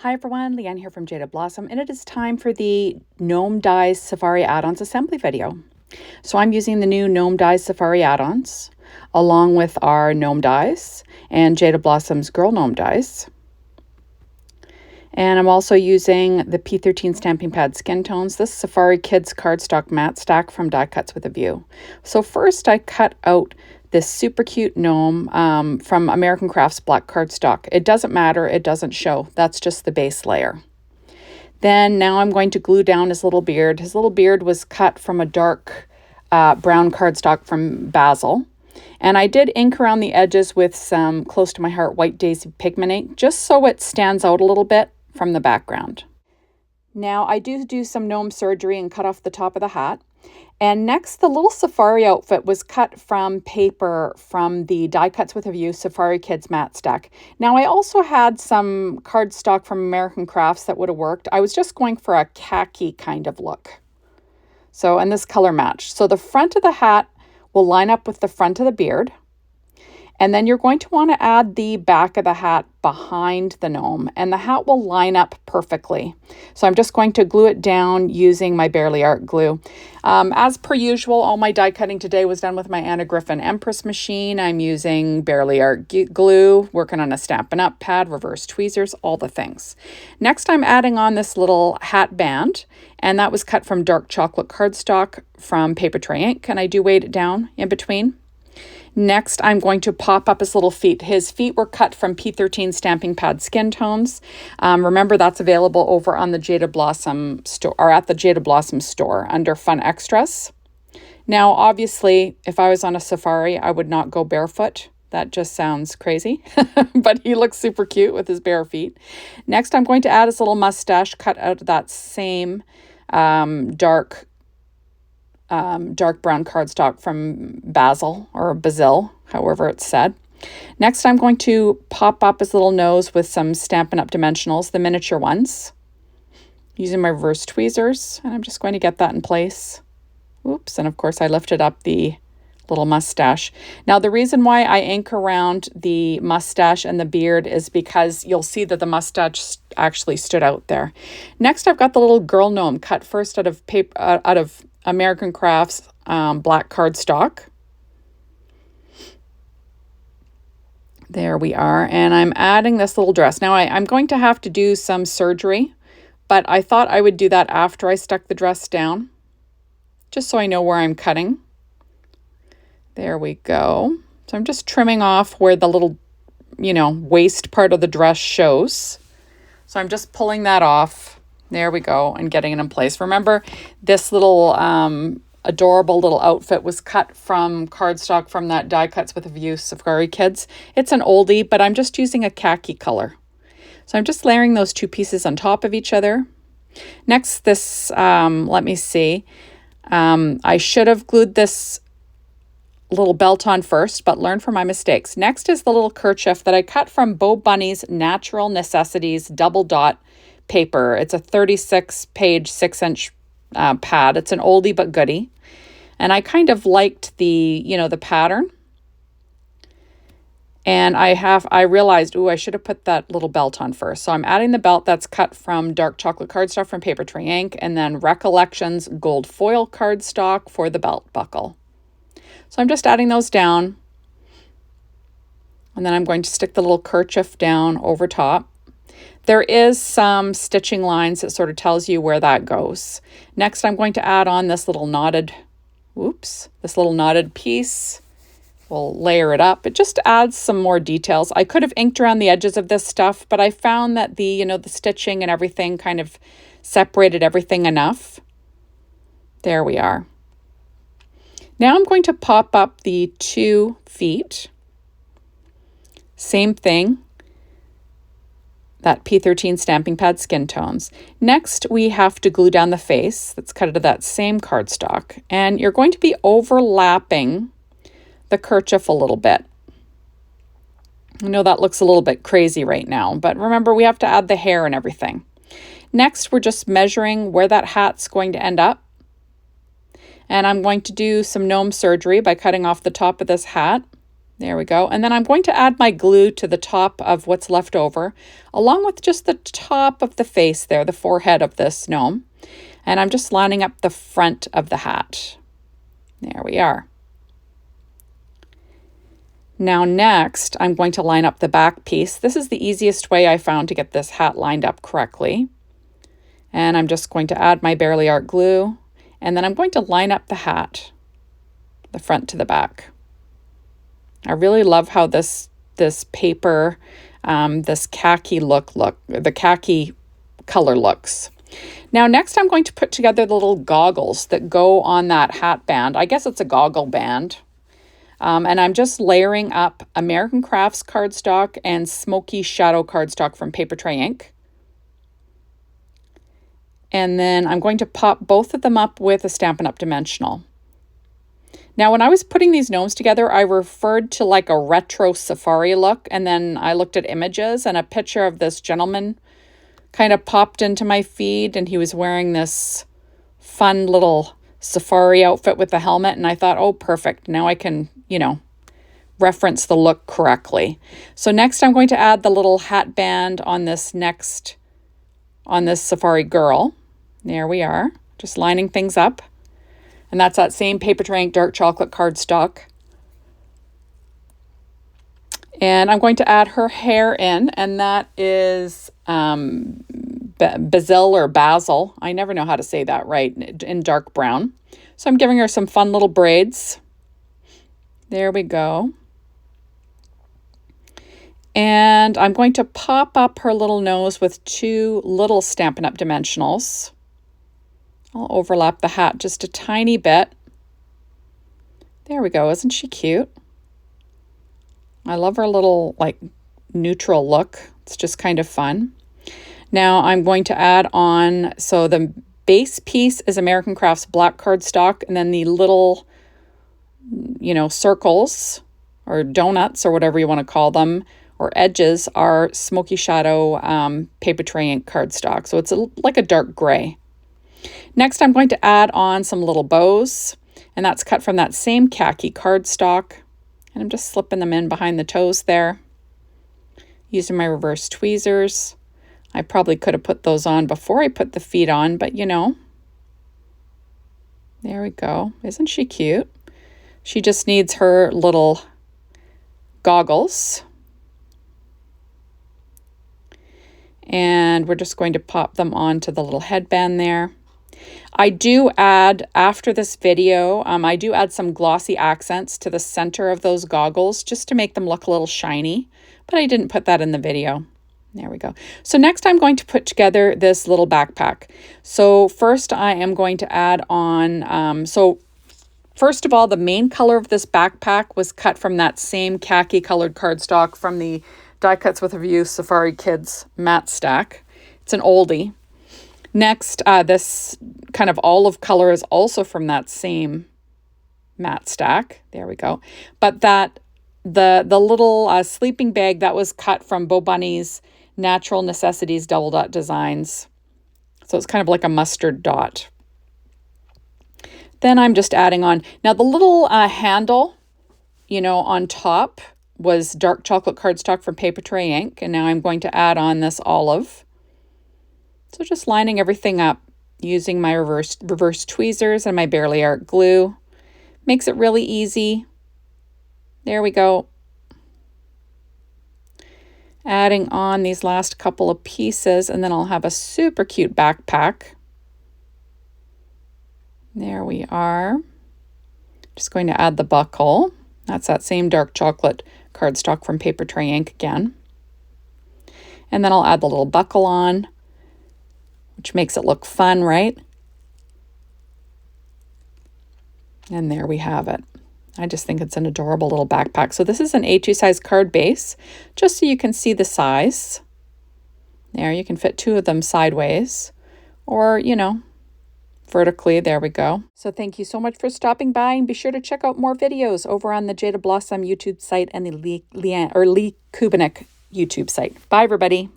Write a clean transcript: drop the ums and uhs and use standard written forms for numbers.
Hi everyone, Leanne here from Jaded Blossom, and it is time for the Gnome Dies Safari Add Ons assembly video. So I'm using the new Gnome Dies Safari Add Ons along with our Gnome Dies and Jaded Blossom's Girl Gnome Dies. And I'm also using the P13 Stamping Pad Skintones, this Safari Kids cardstock matte stack from Die Cuts with a View. So first I cut out this super cute gnome from American Crafts black cardstock. It doesn't matter, it doesn't show. That's just the base layer. Then now I'm going to glue down his little beard. His little beard was cut from a dark brown cardstock from Bazzill. And I did ink around the edges with some Close to My Heart White Daisy pigment ink, just so it stands out a little bit from the background. Now I do some gnome surgery and cut off the top of the hat. And next, the little safari outfit was cut from paper from the Die Cuts with a View Safari Kids matte stack. Now, I also had some cardstock from American Crafts that would have worked. I was just going for a khaki kind of look. So, and this color match. So the front of the hat will line up with the front of the beard. And then you're going to want to add the back of the hat behind the gnome, and the hat will line up perfectly. So I'm just going to glue it down using my Barely Art glue. As per usual, all my die cutting today was done with my Anna Griffin Empress machine. I'm using Barely Art glue, working on a Stampin' Up pad, reverse tweezers, all the things. Next, I'm adding on this little hat band, and that was cut from dark chocolate cardstock from Paper Tray Ink, and I do weight it down in between. Next, I'm going to pop up his little feet. His feet were cut from P13 Stamping Pad Skin Tones. Remember, that's available over on the Jaded Blossom store, or at the Jaded Blossom store under Fun Extras. Now, obviously, if I was on a safari, I would not go barefoot. That just sounds crazy, but he looks super cute with his bare feet. Next, I'm going to add his little mustache cut out of that same dark brown cardstock from Bazzill, however it's said. Next, I'm going to pop up his little nose with some Stampin' Up dimensionals, the miniature ones, using my reverse tweezers, and I'm just going to get that in place. Oops, and of course I lifted up the little mustache. Now, the reason why I ink around the mustache and the beard is because you'll see that the mustache actually stood out there. Next, I've got the little Girl Gnome cut first out of American Crafts black cardstock. There we are. And I'm adding this little dress. Now I'm going to have to do some surgery, but I thought I would do that after I stuck the dress down, just so I know where I'm cutting. There we go. So I'm just trimming off where the little, waist part of the dress shows. So I'm just pulling that off. There we go, and getting it in place. Remember, this little adorable little outfit was cut from cardstock from that Die Cuts with a View Safari Kids. It's an oldie, but I'm just using a khaki color. So I'm just layering those two pieces on top of each other. Next, this, let me see. I should have glued this little belt on first, but learn from my mistakes. Next is the little kerchief that I cut from Bo Bunny's Natural Necessities Double Dot paper. It's a 36-page 6-inch pad. It's an oldie but goodie. And I kind of liked the pattern. And I realized, I should have put that little belt on first. So I'm adding the belt that's cut from dark chocolate cardstock from Paper Tray Ink, and then Recollections gold foil cardstock for the belt buckle. So I'm just adding those down. And then I'm going to stick the little kerchief down over top. There is some stitching lines that sort of tells you where that goes. Next, I'm going to add on this little knotted piece. We'll layer it up. It just adds some more details. I could have inked around the edges of this stuff, but I found that the stitching and everything kind of separated everything enough. There we are. Now I'm going to pop up the 2 feet. Same thing. That P13 Stamping Pad Skin Tones. Next, we have to glue down the face that's cut out of that same cardstock. And you're going to be overlapping the kerchief a little bit. I know that looks a little bit crazy right now, but remember, we have to add the hair and everything. Next, we're just measuring where that hat's going to end up. And I'm going to do some gnome surgery by cutting off the top of this hat. There we go. And then I'm going to add my glue to the top of what's left over, along with just the top of the face there, the forehead of this gnome. And I'm just lining up the front of the hat. There we are. Now next, I'm going to line up the back piece. This is the easiest way I found to get this hat lined up correctly. And I'm just going to add my Barely Art glue, and then I'm going to line up the hat, the front to the back. I really love how this paper, this khaki the khaki color looks. Now next I'm going to put together the little goggles that go on that hat band. I guess it's a goggle band. And I'm just layering up American Crafts cardstock and Smoky Shadow cardstock from Paper Tray Ink. And then I'm going to pop both of them up with a Stampin' Up! Dimensional. Now, when I was putting these gnomes together, I referred to like a retro safari look, and then I looked at images, and a picture of this gentleman kind of popped into my feed, and he was wearing this fun little safari outfit with the helmet, and I thought, oh, perfect. Now I can, you know, reference the look correctly. So next I'm going to add the little hat band on this safari girl. There we are, just lining things up. And that's that same Paper Tray Ink dark chocolate cardstock. And I'm going to add her hair in, and that is Bazzill or Bazzill. I never know how to say that right, in dark brown. So I'm giving her some fun little braids. There we go. And I'm going to pop up her little nose with two little Stampin' Up! Dimensionals. I'll overlap the hat just a tiny bit. There we go. Isn't she cute? I love her little like neutral look. It's just kind of fun. Now I'm going to add on, so the base piece is American Crafts black cardstock, and then the little, you know, circles or donuts or whatever you want to call them, or edges, are Smoky Shadow Paper Tray Ink cardstock. So it's like a dark gray. Next, I'm going to add on some little bows, and that's cut from that same khaki cardstock. And I'm just slipping them in behind the toes there, using my reverse tweezers. I probably could have put those on before I put the feet on, but you know. There we go. Isn't she cute? She just needs her little goggles. And we're just going to pop them onto the little headband there. I do add, after this video, I do add some glossy accents to the center of those goggles just to make them look a little shiny, but I didn't put that in the video. There we go. So next I'm going to put together this little backpack. So first I am going to add on, so first of all, the main color of this backpack was cut from that same khaki colored cardstock from the Die Cuts with a View Safari Kids matte stack. It's an oldie. Next, this kind of olive color is also from that same matte stack. There we go. But that the little sleeping bag, that was cut from Bo Bunny's Natural Necessities Double Dot designs. So it's kind of like a mustard dot. Then I'm just adding on. Now the little handle, you know, on top was dark chocolate cardstock from Paper Tray Ink. And now I'm going to add on this olive. So just lining everything up using my reverse tweezers and my Barely Art glue. Makes it really easy. There we go. Adding on these last couple of pieces, and then I'll have a super cute backpack. There we are. Just going to add the buckle. That's that same dark chocolate cardstock from Paper Tray Ink again. And then I'll add the little buckle on, which makes it look fun, right? And there we have it. I just think it's an adorable little backpack. So this is an A2 size card base, just so you can see the size. There, you can fit two of them sideways, or, you know, vertically. There we go. So thank you so much for stopping by, and be sure to check out more videos over on the Jaded Blossom YouTube site and the Lee Kubinick YouTube site. Bye, everybody.